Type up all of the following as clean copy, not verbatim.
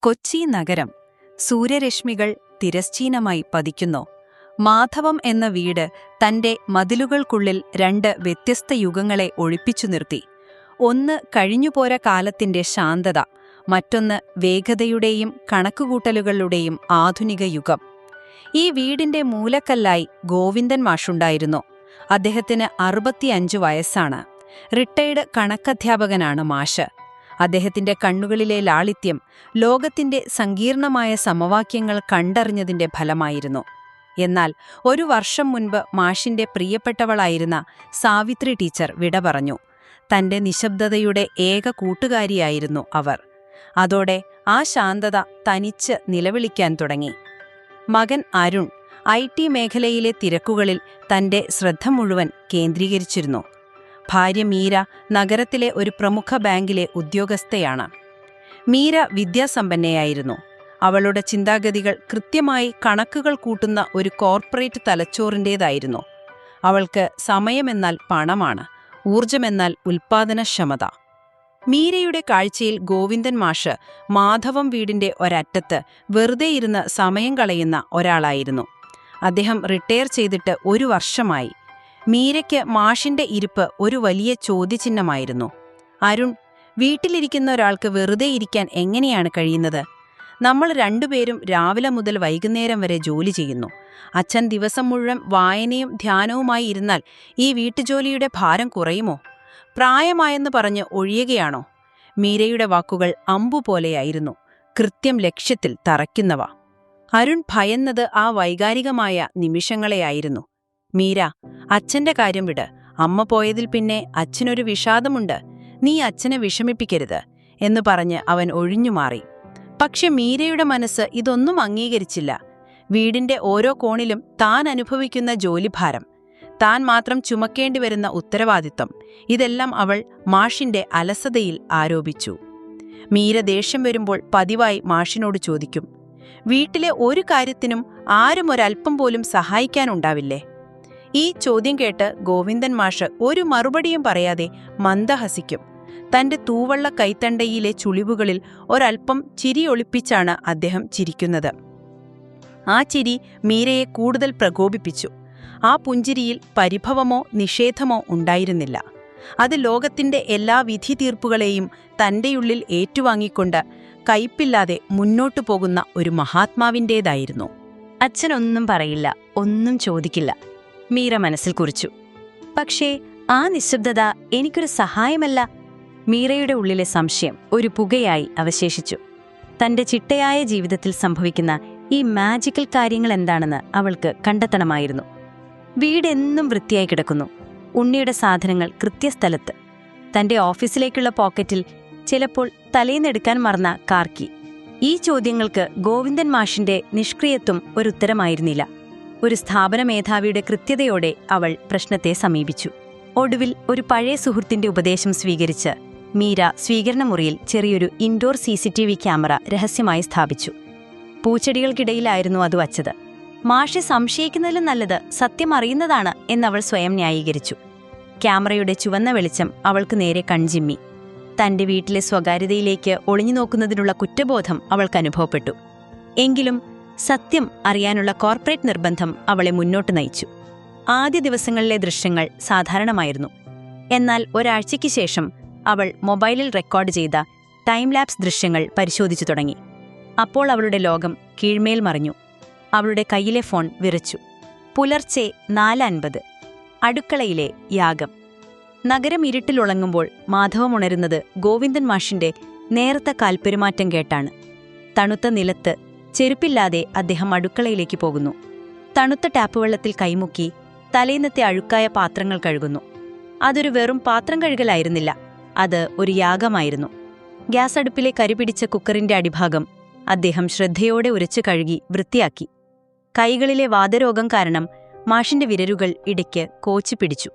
കൊച്ചി നഗരം സൂര്യരശ്മികൾ തിരശ്ചീനമായി പതിക്കുന്നു. മാധവം എന്ന വീട് തന്റെ മതിലുകൾക്കുള്ളിൽ രണ്ട് വ്യത്യസ്ത യുഗങ്ങളെ ഒഴിപ്പിച്ചു നിർത്തി. ഒന്ന് കഴിഞ്ഞുപോര കാലത്തിന്റെ ശാന്തത, മറ്റൊന്ന് വേഗതയുടെയും കണക്കുകൂട്ടലുകളുടെയും ആധുനിക യുഗം. ഈ വീടിന്റെ മൂലക്കല്ലായി ഗോവിന്ദൻ മാഷുണ്ടായിരുന്നു. അദ്ദേഹത്തിന് 65 വയസ്സാണ്. റിട്ടയർഡ് കണക്കധ്യാപകനാണ് മാഷ്. അദ്ദേഹത്തിന്റെ കണ്ണുകളിലെ ലാളിത്യം ലോകത്തിന്റെ സങ്കീർണമായ സമവാക്യങ്ങൾ കണ്ടറിഞ്ഞതിന്റെ ഫലമായിരുന്നു. എന്നാൽ 1 വർഷം മുൻപ് മാഷിന്റെ പ്രിയപ്പെട്ടവളായിരുന്ന സാവിത്രി ടീച്ചർ വിട പറഞ്ഞു. തന്റെ നിശബ്ദതയുടെ ഏക കൂട്ടുകാരിയായിരുന്നു അവർ. അതോടെ ആ ശാന്തത തനിച്ച് നിലവിളിക്കാൻ തുടങ്ങി. മകൻ അരുൺ IT മേഖലയിലെ തിരക്കുകളിൽ തന്റെ ശ്രദ്ധ മുഴുവൻ കേന്ദ്രീകരിച്ചിരുന്നു. ഭാര്യ മീര നഗരത്തിലെ ഒരു പ്രമുഖ ബാങ്കിലെ ഉദ്യോഗസ്ഥയാണ്. മീര വിദ്യാസമ്പന്നയായിരുന്നു. അവളുടെ ചിന്താഗതികൾ കൃത്യമായി കണക്കുകൾ കൂട്ടുന്ന ഒരു കോർപ്പറേറ്റ് തലച്ചോറിൻ്റേതായിരുന്നു. അവൾക്ക് സമയമെന്നാൽ പണമാണ്, ഊർജമെന്നാൽ ഉൽപ്പാദനക്ഷമത. മീരയുടെ കാഴ്ചയിൽ ഗോവിന്ദൻ മാഷ് മാധവം വീടിന്റെ ഒരറ്റത്ത് വെറുതെ ഇരുന്ന് സമയം കളയുന്ന ഒരാളായിരുന്നു. അദ്ദേഹം റിട്ടയർ ചെയ്തിട്ട് 1 വർഷമായി. മീരയ്ക്ക് മാഷിന്റെ ഇരിപ്പ് ഒരു വലിയ ചോദ്യചിഹ്നമായിരുന്നു. അരുൺ, വീട്ടിലിരിക്കുന്ന ഒരാൾക്ക് വെറുതെ ഇരിക്കാൻ എങ്ങനെയാണ് കഴിയുന്നത്? നമ്മൾ രണ്ടുപേരും രാവിലെ മുതൽ വൈകുന്നേരം വരെ ജോലി ചെയ്യുന്നു. അച്ഛൻ ദിവസം മുഴുവൻ വായനയും ധ്യാനവുമായി ഇരുന്നാൽ ഈ വീട്ടുജോലിയുടെ ഭാരം കുറയുമോ? പ്രായമായെന്ന് പറഞ്ഞ് ഒഴിയുകയാണോ? മീരയുടെ വാക്കുകൾ അമ്പുപോലെയായിരുന്നു, കൃത്യം ലക്ഷ്യത്തിൽ തറയ്ക്കുന്നവ. അരുൺ ഭയന്നത് ആ വൈകാരികമായ നിമിഷങ്ങളെയായിരുന്നു. മീര, അച്ഛന്റെ കാര്യം വിട്. അമ്മ പോയതിൽ പിന്നെ അച്ഛനൊരു വിഷാദമുണ്ട്. നീ അച്ഛനെ വിഷമിപ്പിക്കരുത് എന്നു പറഞ്ഞ് അവൻ ഒഴിഞ്ഞുമാറി. പക്ഷെ മീരയുടെ മനസ്സ് ഇതൊന്നും അംഗീകരിച്ചില്ല. വീടിന്റെ ഓരോ കോണിലും താൻ അനുഭവിക്കുന്ന ജോലിഭാരം, താൻ മാത്രം ചുമക്കേണ്ടി വരുന്ന ഉത്തരവാദിത്വം, ഇതെല്ലാം അവൾ മാഷിന്റെ അലസതയിൽ ആരോപിച്ചു. മീര ദേഷ്യം വരുമ്പോൾ പതിവായി മാഷിനോട് ചോദിക്കും, വീട്ടിലെ ഒരു കാര്യത്തിനും ആരും ഒരൽപ്പം പോലും സഹായിക്കാനുണ്ടാവില്ലേ? ഈ ചോദ്യം കേട്ട് ഗോവിന്ദൻ മാഷ് ഒരു മറുപടിയും പറയാതെ മന്ദഹസിക്കും. തന്റെ തൂവള്ള കൈത്തണ്ടയിലെ ചുളിവുകളിൽ ഒരൽപ്പം ചിരി ഒളിപ്പിച്ചാണ് അദ്ദേഹം ചിരിക്കുന്നത്. ആ ചിരി മീരയെ കൂടുതൽ പ്രകോപിപ്പിച്ചു. ആ പുഞ്ചിരിയിൽ പരിഭവമോ നിഷേധമോ ഉണ്ടായിരുന്നില്ല. അത് ലോകത്തിന്റെ എല്ലാ വിധി തീർപ്പുകളെയും തന്റെയുള്ളിൽ ഏറ്റുവാങ്ങിക്കൊണ്ട് കയ്പില്ലാതെ മുന്നോട്ടു പോകുന്ന ഒരു മഹാത്മാവിൻ്റേതായിരുന്നു. അച്ഛനൊന്നും പറയില്ല, ഒന്നും ചോദിക്കില്ല, മീര മനസ്സിൽ കുറിച്ചു. പക്ഷേ ആ നിശബ്ദത എനിക്കൊരു സഹായമല്ല. മീരയുടെ ഉള്ളിലെ സംശയം ഒരു പുകയായി അവശേഷിച്ചു. തന്റെ ചിട്ടയായ ജീവിതത്തിൽ സംഭവിക്കുന്ന ഈ മാജിക്കൽ കാര്യങ്ങൾ എന്താണെന്ന് അവൾക്ക് കണ്ടെത്തണമായിരുന്നു. വീടെന്നും വൃത്തിയായി കിടക്കുന്നു. ഉണ്ണിയുടെ സാധനങ്ങൾ കൃത്യസ്ഥലത്ത്. തന്റെ ഓഫീസിലേക്കുള്ള പോക്കറ്റിൽ ചിലപ്പോൾ തലേന്നെടുക്കാൻ മറന്ന കാർക്കി. ഈ ചോദ്യങ്ങൾക്ക് ഗോവിന്ദൻ മാഷിന്റെ നിഷ്ക്രിയത്വം ഒരുത്തരമായിരുന്നില്ല. ഒരു സ്ഥാപന മേധാവിയുടെ കൃത്യതയോടെ അവൾ പ്രശ്നത്തെ സമീപിച്ചു. ഒടുവിൽ ഒരു പഴയ സുഹൃത്തിന്റെ ഉപദേശം സ്വീകരിച്ച് മീര സ്വീകരണമുറിയിൽ ചെറിയൊരു ഇൻഡോർ CCTV ക്യാമറ രഹസ്യമായി സ്ഥാപിച്ചു. പൂച്ചെടികൾക്കിടയിലായിരുന്നു അത് വച്ചത്. മാഷെ സംശയിക്കുന്നതിലും നല്ലത് സത്യം അറിയുന്നതാണ് എന്നവൾ സ്വയം ന്യായീകരിച്ചു. ക്യാമറയുടെ ചുവന്ന വെളിച്ചം അവൾക്ക് നേരെ കൺചിമ്മി. തന്റെ വീട്ടിലെ സ്വകാര്യതയിലേക്ക് ഒളിഞ്ഞു നോക്കുന്നതിനുള്ള കുറ്റബോധം അവൾക്ക് അനുഭവപ്പെട്ടു. എങ്കിലും സത്യം അറിയാനുള്ള കോർപ്പറേറ്റ് നിർബന്ധം അവളെ മുന്നോട്ട് നയിച്ചു. ആദ്യ ദിവസങ്ങളിലെ ദൃശ്യങ്ങൾ സാധാരണമായിരുന്നു. എന്നാൽ ഒരാഴ്ചയ്ക്ക് ശേഷം അവൾ മൊബൈലിൽ റെക്കോർഡ് ചെയ്ത ടൈം ലാപ്സ് ദൃശ്യങ്ങൾ പരിശോധിച്ചു തുടങ്ങി. അപ്പോൾ അവളുടെ ലോകം കീഴ്മേൽ മറിഞ്ഞു. അവളുടെ കയ്യിലെ ഫോൺ വിറച്ചു. പുലർച്ചെ 4:50. അടുക്കളയിലെ യാഗം. നഗരം ഇരുട്ടിലുളങ്ങുമ്പോൾ മാധവം ഉണരുന്നത് ഗോവിന്ദൻ മാഷിന്റെ നേർത്ത കാൽപ്പെരുമാറ്റം കേട്ടാണ്. തണുത്ത നിലത്ത് ചെരുപ്പില്ലാതെ അദ്ദേഹം അടുക്കളയിലേക്ക് പോകുന്നു. തണുത്ത ടാപ്പ് വെള്ളത്തിൽ കൈമുക്കി തലേന്നത്തെ അഴുക്കായ പാത്രങ്ങൾ കഴുകുന്നു. അതൊരു വെറും പാത്രം കഴുകലായിരുന്നില്ല, അത് ഒരു യാഗമായിരുന്നു. ഗ്യാസ് അടുപ്പിലെ കരിപിടിച്ച കുക്കറിന്റെ അടിഭാഗം അദ്ദേഹം ശ്രദ്ധയോടെ ഉരച്ചു കഴുകി വൃത്തിയാക്കി. കൈകളിലെ വാതരോഗം കാരണം മാഷിന്റെ വിരലുകൾ ഇടയ്ക്ക് കോച്ചി പിടിച്ചു.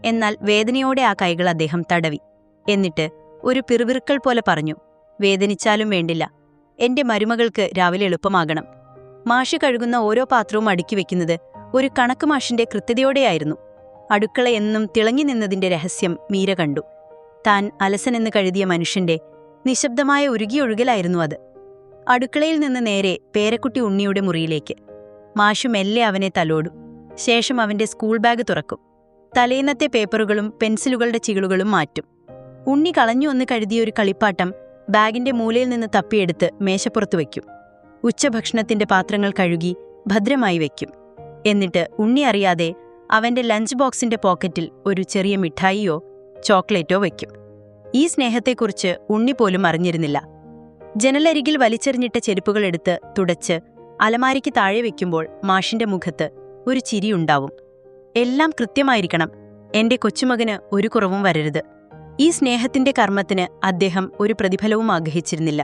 എന്നാൽ വേദനയോടെ ആ കൈകൾ അദ്ദേഹം തടവി. എന്നിട്ട് ഒരു പിറുപിറുക്കൽ പോലെ പറഞ്ഞു, വേദനിച്ചാലും വേണ്ടില്ല, എന്റെ മരുമകൾക്ക് രാവിലെ എളുപ്പമാകണം. മാഷി കഴുകുന്ന ഓരോ പാത്രവും അടുക്കി വെക്കുന്നത് ഒരു കണക്ക് മാഷിന്റെ കൃത്യതയോടെയായിരുന്നു. അടുക്കള എന്നും തിളങ്ങി നിന്നതിന്റെ രഹസ്യം മീര കണ്ടു. താൻ അലസനെന്ന് കരുതിയ മനുഷ്യന്റെ നിശബ്ദമായ ഉരുകിയൊഴുകലായിരുന്നു അത്. അടുക്കളയിൽ നിന്ന് നേരെ പേരക്കുട്ടി ഉണ്ണിയുടെ മുറിയിലേക്ക്. മാഷു മെല്ലെ അവനെ തലോടും. ശേഷം അവന്റെ സ്കൂൾ ബാഗ് തുറക്കും. തലേന്നത്തെ പേപ്പറുകളും പെൻസിലുകളുടെ ചികിളുകളും മാറ്റും. ഉണ്ണി കളഞ്ഞു എന്ന് കരുതിയ ഒരു കളിപ്പാട്ടം ബാഗിന്റെ മൂലയിൽ നിന്ന് തപ്പിയെടുത്ത് മേശപ്പുറത്ത് വയ്ക്കും. ഉച്ചഭക്ഷണത്തിന്റെ പാത്രങ്ങൾ കഴുകി ഭദ്രമായി വയ്ക്കും. എന്നിട്ട് ഉണ്ണി അറിയാതെ അവന്റെ ലഞ്ച് ബോക്സിന്റെ പോക്കറ്റിൽ ഒരു ചെറിയ മിഠായിയോ ചോക്ലേറ്റോ വയ്ക്കും. ഈ സ്നേഹത്തെക്കുറിച്ച് ഉണ്ണി പോലും അറിഞ്ഞിരുന്നില്ല. ജനലരികിൽ വലിച്ചെറിഞ്ഞിട്ട ചെരുപ്പുകൾ എടുത്ത് തുടച്ച് അലമാരിക്ക് താഴെ വയ്ക്കുമ്പോൾ മാഷിന്റെ മുഖത്ത് ഒരു ചിരിയുണ്ടാവും. എല്ലാം കൃത്യമായിരിക്കണം, എന്റെ കൊച്ചുമകന് ഒരു കുറവും വരരുത്. ഈ സ്നേഹത്തിന്റെ കർമ്മത്തിന് അദ്ദേഹം ഒരു പ്രതിഫലവും ആഗ്രഹിച്ചിരുന്നില്ല.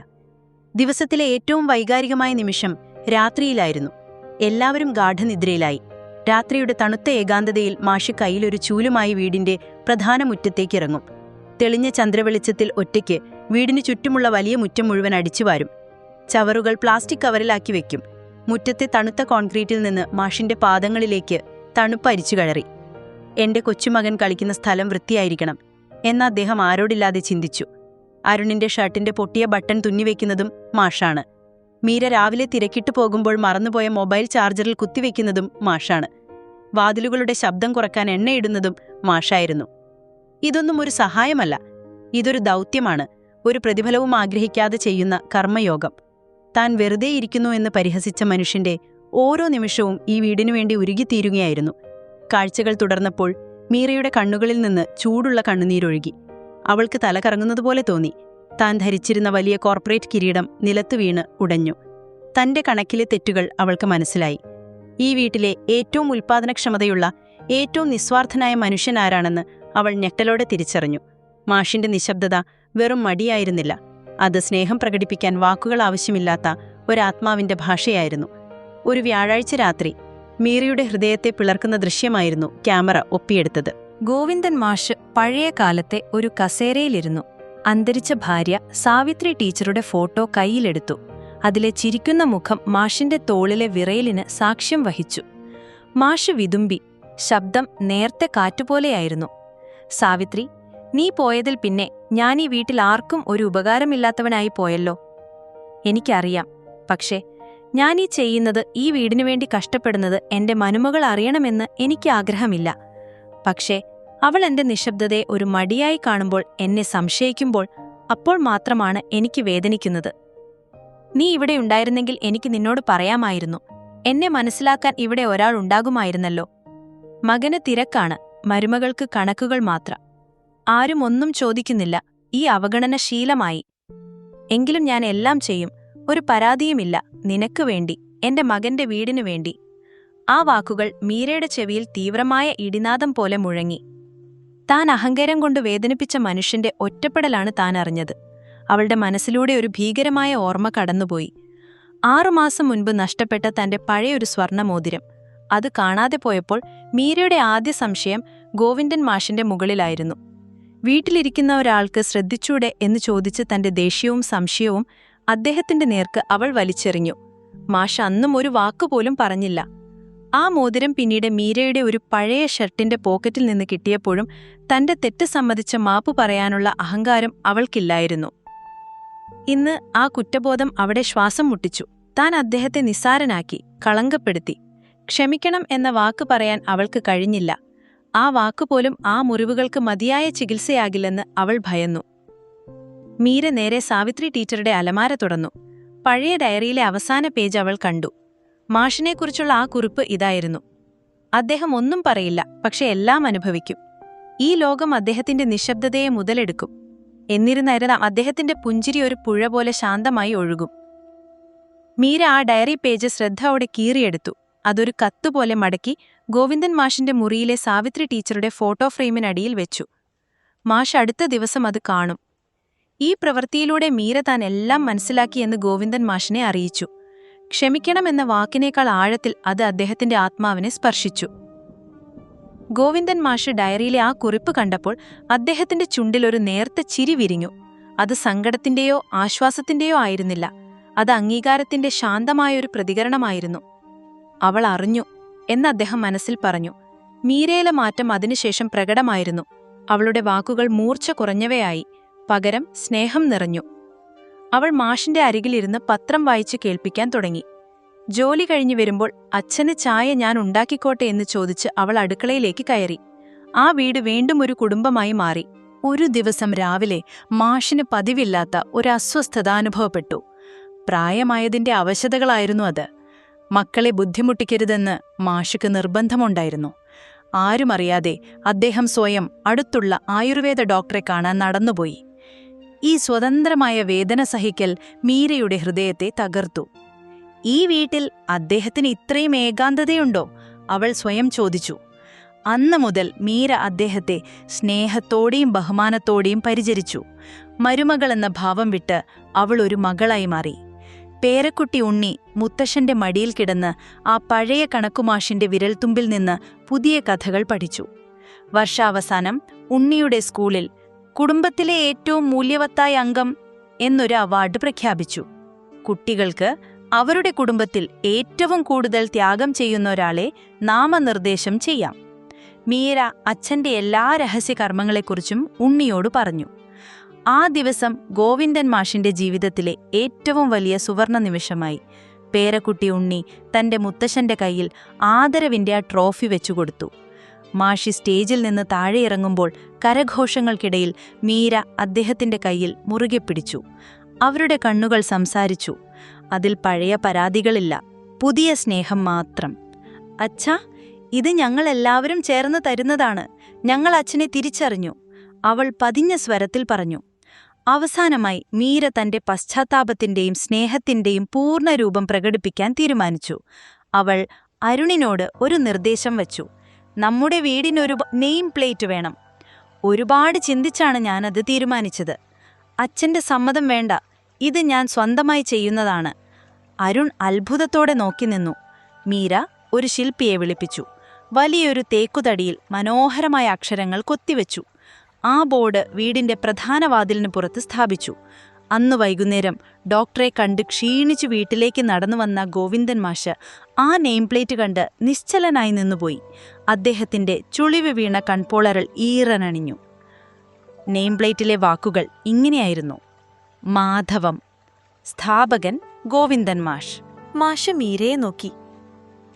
ദിവസത്തിലെ ഏറ്റവും വൈകാരികമായ നിമിഷം രാത്രിയിലായിരുന്നു. എല്ലാവരും ഗാഠനിദ്രയിലായി. രാത്രിയുടെ തണുത്ത ഏകാന്തതയിൽ മാഷ് കയ്യിലൊരു ചൂലുമായി വീടിന്റെ പ്രധാന മുറ്റത്തേക്കിറങ്ങും. തെളിഞ്ഞ ചന്ദ്രവെളിച്ചത്തിൽ ഒറ്റയ്ക്ക് വീടിനു ചുറ്റുമുള്ള വലിയ മുറ്റം മുഴുവൻ അടിച്ചുവാരും. ചവറുകൾ പ്ലാസ്റ്റിക് കവറിലാക്കി വെക്കും. മുറ്റത്തെ തണുത്ത കോൺക്രീറ്റിൽ നിന്ന് മാഷിന്റെ പാദങ്ങളിലേക്ക് തണുപ്പ് അരിച്ചു കയറി. എന്റെ കൊച്ചുമകൻ കളിക്കുന്ന സ്ഥലം വൃത്തിയായിരിക്കണം എന്ന് അദ്ദേഹം ആരോടില്ലാതെ ചിന്തിച്ചു. അരുണിന്റെ ഷർട്ടിന്റെ പൊട്ടിയ ബട്ടൺ തുന്നിവെക്കുന്നതും മാഷാണ്. മീര രാവിലെ തിരക്കിട്ടു പോകുമ്പോൾ മറന്നുപോയ മൊബൈൽ ചാർജറിൽ കുത്തിവെക്കുന്നതും മാഷാണ്. വാതിലുകളുടെ ശബ്ദം കുറക്കാൻ എണ്ണയിടുന്നതും മാഷായിരുന്നു. ഇതൊന്നും ഒരു സഹായമല്ല, ഇതൊരു ദൗത്യമാണ്, ഒരു പ്രതിഫലവും ആഗ്രഹിക്കാതെ ചെയ്യുന്ന കർമ്മയോഗം. താൻ വെറുതെ ഇരിക്കുന്നു എന്ന് പരിഹസിച്ച മനുഷ്യന്റെ ഓരോ നിമിഷവും ഈ വീടിനു വേണ്ടി ഉരുകിത്തീരുകയായിരുന്നു. കാഴ്ചകൾ തുടർന്നപ്പോൾ മീരയുടെ കണ്ണുകളിൽ നിന്ന് ചൂടുള്ള കണ്ണുനീരൊഴുകി. അവൾക്ക് തല കറങ്ങുന്നതുപോലെ തോന്നി. താൻ ധരിച്ചിരുന്ന വലിയ കോർപ്പറേറ്റ് കിരീടം നിലത്തു വീണ് ഉടഞ്ഞു. തന്റെ കണക്കിലെ തെറ്റുകൾ അവൾക്ക് മനസ്സിലായി. ഈ വീട്ടിലെ ഏറ്റവും ഉൽപ്പാദനക്ഷമതയുള്ള, ഏറ്റവും നിസ്വാർത്ഥനായ മനുഷ്യനാരാണെന്ന് അവൾ ഞെട്ടലോടെ തിരിച്ചറിഞ്ഞു. മാഷിന്റെ നിശബ്ദത വെറും മടിയായിരുന്നില്ല, അത് സ്നേഹം പ്രകടിപ്പിക്കാൻ വാക്കുകൾ ആവശ്യമില്ലാത്ത ഒരാത്മാവിന്റെ ഭാഷയായിരുന്നു. ഒരു വ്യാഴാഴ്ച രാത്രി മീരയുടെ ഹൃദയത്തെ പിളർക്കുന്ന ദൃശ്യമായിരുന്നു ക്യാമറ ഒപ്പിയെടുത്തത്. ഗോവിന്ദൻ മാഷ് പഴയ കാലത്തെ ഒരു കസേരയിലിരുന്നു. അന്തരിച്ച ഭാര്യ സാവിത്രി ടീച്ചറുടെ ഫോട്ടോ കയ്യിലെടുത്തു. അതിലെ ചിരിക്കുന്ന മുഖം മാഷിന്റെ തോളിലെ വിറയലിന് സാക്ഷ്യം വഹിച്ചു. മാഷ് വിതുമ്പി. ശബ്ദം നേർത്തെ കാറ്റുപോലെയായിരുന്നു. സാവിത്രി, നീ പോയതിൽ പിന്നെ ഞാൻ ഈ വീട്ടിൽ ആർക്കും ഒരു ഉപകാരമില്ലാത്തവനായി പോയല്ലോ. എനിക്കറിയാം. പക്ഷേ ഞാൻ ഈ ചെയ്യുന്നത്, ഈ വീടിനു വേണ്ടി കഷ്ടപ്പെടുന്നത് എന്റെ മരുമകൾ അറിയണമെന്ന് എനിക്ക് ആഗ്രഹമില്ല. പക്ഷേ അവൾ എന്റെ നിശബ്ദതയെ ഒരു മടിയായി കാണുമ്പോൾ, എന്നെ സംശയിക്കുമ്പോൾ, അപ്പോൾ മാത്രമാണ് എനിക്ക് വേദനിക്കുന്നത്. നീ ഇവിടെ ഉണ്ടായിരുന്നെങ്കിൽ എനിക്ക് നിന്നോട് പറയാമായിരുന്നു. എന്നെ മനസ്സിലാക്കാൻ ഇവിടെ ഒരാൾ ഉണ്ടാകുമായിരുന്നല്ലോ. മകന് തിരക്കാണ്, മരുമകൾക്ക് കണക്കുകൾ മാത്രം. ആരും ഒന്നും ചോദിക്കുന്നില്ല. ഈ അവഗണന ശീലമായി. എങ്കിലും ഞാൻ എല്ലാം ചെയ്യും, ഒരു പരാതിയുമില്ല, നിനക്ക് വേണ്ടി, എന്റെ മകന്റെ വീടിനു വേണ്ടി. ആ വാക്കുകൾ മീരയുടെ ചെവിയിൽ തീവ്രമായ ഇടിനാദം പോലെ മുഴങ്ങി. താൻ അഹങ്കാരം കൊണ്ട് വേദനിപ്പിച്ച മനുഷ്യന്റെ ഒറ്റപ്പെടലാണ് താൻ അറിഞ്ഞത്. അവളുടെ മനസ്സിലൂടെ ഒരു ഭീകരമായ ഓർമ്മ കടന്നുപോയി. 6 മാസം മുൻപ് നഷ്ടപ്പെട്ട തന്റെ പഴയൊരു സ്വർണമോതിരം. അത് കാണാതെ പോയപ്പോൾ മീരയുടെ ആദ്യ സംശയം ഗോവിന്ദൻ മാഷിന്റെ മുകളിലായിരുന്നു. വീട്ടിലിരിക്കുന്ന ഒരാൾക്ക് ശ്രദ്ധിച്ചൂടെ എന്ന് ചോദിച്ച് തന്റെ ദേഷ്യവും സംശയവും അദ്ദേഹത്തിന്റെ നേർക്ക് അവൾ വലിച്ചെറിഞ്ഞു. മാഷ് അന്നും ഒരു വാക്കുപോലും പറഞ്ഞില്ല. ആ മോതിരം പിന്നീട് മീരയുടെ ഒരു പഴയ ഷർട്ടിന്റെ പോക്കറ്റിൽ നിന്ന് കിട്ടിയപ്പോഴും തന്റെ തെറ്റ് സമ്മതിച്ച മാപ്പ് പറയാനുള്ള അഹങ്കാരം അവൾക്കില്ലായിരുന്നു. ഇന്ന് ആ കുറ്റബോധം അവിടെ ശ്വാസം മുട്ടിച്ചു. താൻ അദ്ദേഹത്തെ നിസ്സാരനാക്കി, കളങ്കപ്പെടുത്തി. ക്ഷമിക്കണം എന്ന വാക്ക് പറയാൻ അവൾക്ക് കഴിഞ്ഞില്ല. ആ വാക്കുപോലും ആ മുറിവുകൾക്ക് മതിയായ ചികിത്സയാകില്ലെന്ന് അവൾ ഭയന്നു. മീര നേരെ സാവിത്രി ടീച്ചറുടെ അലമാര തുറന്നു. പഴയ ഡയറിയിലെ അവസാന പേജ് അവൾ കണ്ടു. മാഷിനെക്കുറിച്ചുള്ള ആ കുറിപ്പ് ഇതായിരുന്നു: അദ്ദേഹം ഒന്നും പറയില്ല, പക്ഷെ എല്ലാം അനുഭവിക്കും. ഈ ലോകം അദ്ദേഹത്തിന്റെ നിശബ്ദതയെ മുതലെടുക്കും. എന്നിരുന്നാലും അദ്ദേഹത്തിന്റെ പുഞ്ചിരി ഒരു പുഴ പോലെ ശാന്തമായി ഒഴുകും. മീര ആ ഡയറി പേജ് ശ്രദ്ധയോടെ കീറിയെടുത്തു. അതൊരു കത്തുപോലെ മടക്കി ഗോവിന്ദൻ മാഷിന്റെ മുറിയിലെ സാവിത്രി ടീച്ചറുടെ ഫോട്ടോ ഫ്രെയിമിനടിയിൽ വെച്ചു. മാഷ് അടുത്ത ദിവസം അത് കാണും. ഈ പ്രവൃത്തിയിലൂടെ മീര താൻ എല്ലാം മനസ്സിലാക്കിയെന്ന് ഗോവിന്ദൻ മാഷിനെ അറിയിച്ചു. ക്ഷമിക്കണമെന്ന വാക്കിനേക്കാൾ ആഴത്തിൽ അത് അദ്ദേഹത്തിന്റെ ആത്മാവിനെ സ്പർശിച്ചു. ഗോവിന്ദൻ മാഷ് ഡയറിയിലെ ആ കുറിപ്പ് കണ്ടപ്പോൾ അദ്ദേഹത്തിന്റെ ചുണ്ടിലൊരു നേർത്ത ചിരി വിരിഞ്ഞു. അത് സങ്കടത്തിന്റെയോ ആശ്വാസത്തിന്റെയോ ആയിരുന്നില്ല, അത് അംഗീകാരത്തിന്റെ ശാന്തമായൊരു പ്രതികരണമായിരുന്നു. അവൾ അറിഞ്ഞു എന്ന് അദ്ദേഹം മനസ്സിൽ പറഞ്ഞു. മീരയിലെ മാറ്റം അതിനുശേഷം പ്രകടമായിരുന്നു. അവളുടെ വാക്കുകൾ മൂർച്ച കുറഞ്ഞവയായി, പകരം സ്നേഹം നിറഞ്ഞു. അവൾ മാഷിന്റെ അരികിലിരുന്ന് പത്രം വായിച്ചു കേൾപ്പിക്കാൻ തുടങ്ങി. ജോലി കഴിഞ്ഞു വരുമ്പോൾ അച്ഛന് ചായ ഞാൻ ഉണ്ടാക്കിക്കോട്ടെ എന്ന് ചോദിച്ച് അവൾ അടുക്കളയിലേക്ക് കയറി. ആ വീട് വീണ്ടും ഒരു കുടുംബമായി മാറി. ഒരു ദിവസം രാവിലെ മാഷിന് പതിവില്ലാത്ത ഒരു അസ്വസ്ഥത അനുഭവപ്പെട്ടു. പ്രായമായതിന്റെ അവശതകളായിരുന്നു അത്. മക്കളെ ബുദ്ധിമുട്ടിക്കരുതെന്ന് മാഷുക്ക് നിർബന്ധമുണ്ടായിരുന്നു. ആരുമറിയാതെ അദ്ദേഹം സ്വയം അടുത്തുള്ള ആയുർവേദ ഡോക്ടറെ കാണാൻ നടന്നുപോയി. ഈ സ്വതന്ത്രമായ വേദന സഹിക്കൽ മീരയുടെ ഹൃദയത്തെ തകർത്തു. ഈ വീട്ടിൽ അദ്ദേഹത്തിന് ഇത്രയും ഏകാന്തതയുണ്ടോ? അവൾ സ്വയം ചോദിച്ചു. അന്നു മുതൽ മീര അദ്ദേഹത്തെ സ്നേഹത്തോടെയും ബഹുമാനത്തോടെയും പരിചരിച്ചു. മരുമകളെന്ന ഭാവം വിട്ട് അവൾ ഒരു മകളായി മാറി. പേരക്കുട്ടി ഉണ്ണി മുത്തശ്ശന്റെ മടിയിൽ കിടന്ന് ആ പഴയ കണക്കുമാഷിന്റെ വിരൽത്തുമ്പിൽ നിന്ന് പുതിയ കഥകൾ പഠിച്ചു. വർഷാവസാനം ഉണ്ണിയുടെ സ്കൂളിൽ കുടുംബത്തിലെ ഏറ്റവും മൂല്യവത്തായ അംഗം എന്നൊരു അവാർഡ് പ്രഖ്യാപിച്ചു. കുട്ടികൾക്ക് അവരുടെ കുടുംബത്തിൽ ഏറ്റവും കൂടുതൽ ത്യാഗം ചെയ്യുന്ന ഒരാളെ നാമനിർദ്ദേശം ചെയ്യാം. മീര അച്ഛന്റെ എല്ലാ രഹസ്യകർമ്മങ്ങളെക്കുറിച്ചും ഉണ്ണിയോട് പറഞ്ഞു. ആ ദിവസം ഗോവിന്ദൻ മാഷിന്റെ ജീവിതത്തിലെ ഏറ്റവും വലിയ സുവർണ നിമിഷമായി. പേരക്കുട്ടി ഉണ്ണി തന്റെ മുത്തശ്ശന്റെ കയ്യിൽ ആദരവിന്റെ ആ ട്രോഫി വെച്ചുകൊടുത്തു. മാഷി സ്റ്റേജിൽ നിന്ന് താഴെ ഇറങ്ങുമ്പോൾ കരഘോഷങ്ങൾക്കിടയിൽ മീര അദ്ദേഹത്തിന്റെ കയ്യിൽ മുറുകെ പിടിച്ചു. അവരുടെ കണ്ണുകൾ സംസാരിച്ചു. അതിൽ പഴയ പരാതികളില്ല, പുതിയ സ്നേഹം മാത്രം. അച്ഛാ, ഇത് ഞങ്ങളെല്ലാവരും ചേർന്ന് തരുന്നതാണ്. ഞങ്ങൾ അച്ഛനെ തിരിച്ചറിഞ്ഞു, അവൾ പതിഞ്ഞ സ്വരത്തിൽ പറഞ്ഞു. അവസാനമായി മീര തന്റെ പശ്ചാത്താപത്തിന്റെയും സ്നേഹത്തിന്റെയും പൂർണ്ണരൂപം പ്രകടിപ്പിക്കാൻ തീരുമാനിച്ചു. അവൾ അരുണിനോട് ഒരു നിർദ്ദേശം വച്ചു. നമ്മുടെ വീടിനൊരു നെയിം പ്ലേറ്റ് വേണം. ഒരുപാട് ചിന്തിച്ചാണ് ഞാനത് തീരുമാനിച്ചത്. അച്ഛന്റെ സമ്മതം വേണ്ട, ഇത് ഞാൻ സ്വന്തമായി ചെയ്യുന്നതാണ്. അരുൺ അത്ഭുതത്തോടെ നോക്കി നിന്നു. മീര ഒരു ശില്പിയെ വിളിപ്പിച്ചു. വലിയൊരു തേക്കുതടിയിൽ മനോഹരമായ അക്ഷരങ്ങൾ കൊത്തിവെച്ചു. ആ ബോർഡ് വീടിന്റെ പ്രധാന വാതിലിന് പുറത്ത് സ്ഥാപിച്ചു. അന്നു വൈകുന്നേരം ഡോക്ടറെ കണ്ട് ക്ഷീണിച്ചു വീട്ടിലേക്ക് നടന്നുവന്ന ഗോവിന്ദൻ മാഷ് ആ നെയിം പ്ലേറ്റ് കണ്ട് നിശ്ചലനായി നിന്നുപോയി. അദ്ദേഹത്തിന്റെ ചുളിവ് വീണ കൺപോളകൾ ഈറനണിഞ്ഞു. നെയിം പ്ലേറ്റിലെ വാക്കുകൾ ഇങ്ങനെയായിരുന്നു: മാധവം, സ്ഥാപകൻ ഗോവിന്ദൻ മാഷ്. മാഷ് മീരയെ നോക്കി.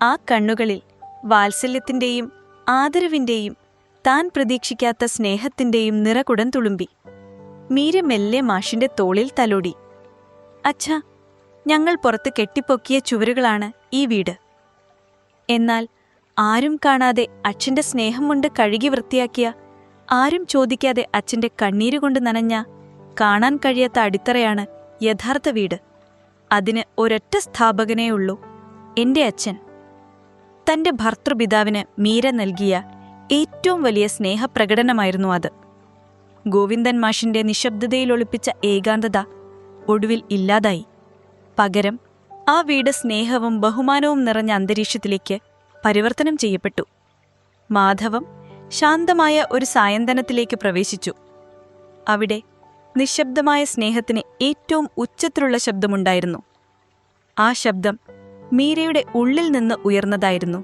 ആ കണ്ണുകളിൽ വാത്സല്യത്തിന്റെയും ആദരവിന്റെയും താൻ പ്രതീക്ഷിക്കാത്ത സ്നേഹത്തിന്റെയും നിറകുടം തുളുമ്പി. മീര മെല്ലെ മാഷിന്റെ തോളിൽ തലോടി. അച്ഛാ, ഞങ്ങൾ പുറത്ത് കെട്ടിപ്പൊക്കിയ ചുവരുകളാണ് ഈ വീട്. എന്നാൽ ആരും കാണാതെ അച്ഛന്റെ സ്നേഹം കൊണ്ട് കഴുകി വൃത്തിയാക്കിയ, ആരും ചോദിക്കാതെ അച്ഛന്റെ കണ്ണീരുകൊണ്ട് നനഞ്ഞ, കാണാൻ കഴിയാത്ത അടിത്തറയാണ് യഥാർത്ഥ വീട്. അതിന് ഒരൊറ്റ സ്ഥാപകനേ ഉള്ളൂ, എന്റെ അച്ഛൻ. തന്റെ ഭർതൃപിതാവിന് മീര നൽകിയ ഏറ്റവും വലിയ സ്നേഹപ്രകടനമായിരുന്നു അത്. ഗോവിന്ദൻ മാഷിന്റെ നിശബ്ദതയിൽ ഒളിപ്പിച്ച ഏകാന്തത ഒടുവിൽ ഇല്ലാതായി. പകരം ആ വീട് സ്നേഹവും ബഹുമാനവും നിറഞ്ഞ അന്തരീക്ഷത്തിലേക്ക് പരിവർത്തനം ചെയ്യപ്പെട്ടു. മാധവം ശാന്തമായ ഒരു സായന്തനത്തിലേക്ക് പ്രവേശിച്ചു. അവിടെ നിശബ്ദമായ സ്നേഹത്തിന് ഏറ്റവും ഉച്ചത്തിലുള്ള ശബ്ദമുണ്ടായിരുന്നു. ആ ശബ്ദം മീരയുടെ ഉള്ളിൽ നിന്ന് ഉയർന്നതായിരുന്നു.